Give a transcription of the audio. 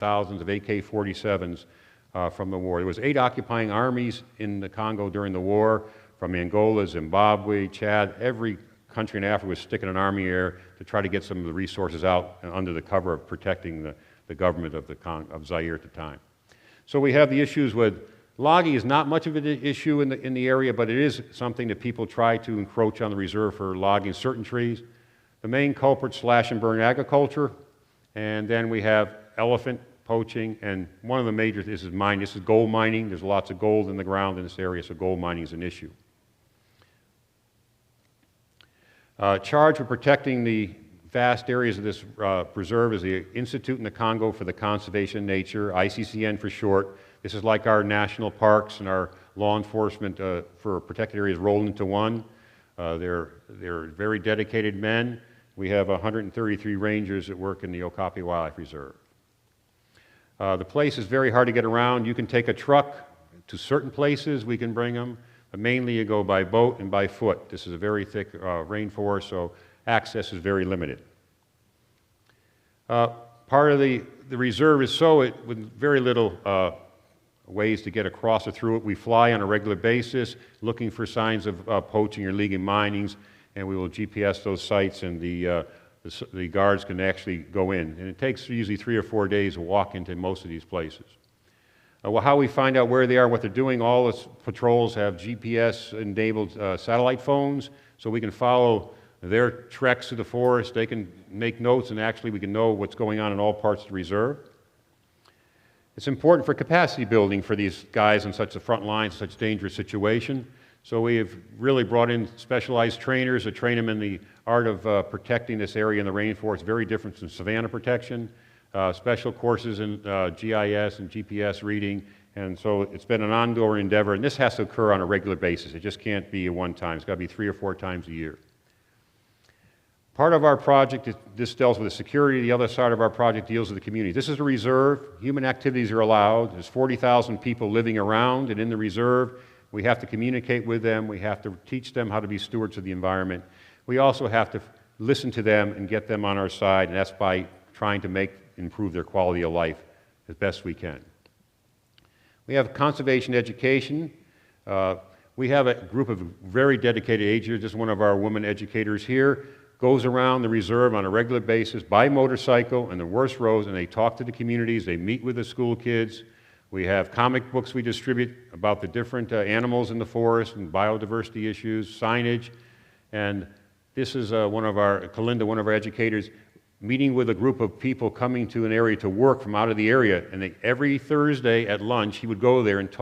thousands of AK-47s from the war. There was 8 occupying armies in the Congo during the war, from Angola, Zimbabwe, Chad. Every country in Africa was sticking an army there to try to get some of the resources out under the cover of protecting the government of Zaire at the time. So we have the issues with logging is not much of an issue in the area, but it is something that people try to encroach on the reserve for logging certain trees. The main culprit, slash and burn agriculture, and then we have elephant poaching, and one of the major is mining. This is gold mining. There's lots of gold in the ground in this area, so gold mining is an issue. Charged with protecting the vast areas of this preserve is the Institute in the Congo for the Conservation of Nature, ICCN for short. This is like our national parks and our law enforcement for protected areas rolled into one. They're very dedicated men. We have 133 rangers that work in the Okapi Wildlife Reserve. The place is very hard to get around. You can take a truck to certain places, we can bring them, but mainly you go by boat and by foot. This is a very thick rainforest, so access is very limited. Part of the reserve is with very little ways to get across or through it. We fly on a regular basis looking for signs of poaching or illegal minings, and we will GPS those sites, and the guards can actually go in. And it takes usually 3 or 4 days to walk into most of these places. Well, how we find out where they are, what they're doing, all the patrols have GPS-enabled satellite phones, so we can follow their treks to the forest. They can make notes, and actually we can know what's going on in all parts of the reserve. It's important for capacity building for these guys on such the front lines, such a dangerous situation. So we have really brought in specialized trainers to train them in the art of protecting this area in the rainforest, very different from savanna protection, special courses in GIS and GPS reading, and so it's been an ongoing endeavor, and this has to occur on a regular basis. It just can't be a one time. It's got to be 3 or 4 times a year. Part of our project, this deals with the security. The other side of our project deals with the community. This is a reserve. Human activities are allowed. There's 40,000 people living around and in the reserve. We have to communicate with them. We have to teach them how to be stewards of the environment. We also have to listen to them and get them on our side, and that's by trying to improve their quality of life as best we can. We have conservation education. We have a group of very dedicated agents. This is one of our women educators here. Goes around the reserve on a regular basis by motorcycle in the worst roads, and they talk to the communities, they meet with the school kids. We have comic books we distribute about the different animals in the forest and biodiversity issues, signage, and this is Kalinda, one of our educators, meeting with a group of people coming to an area to work from out of the area, and every Thursday at lunch he would go there and talk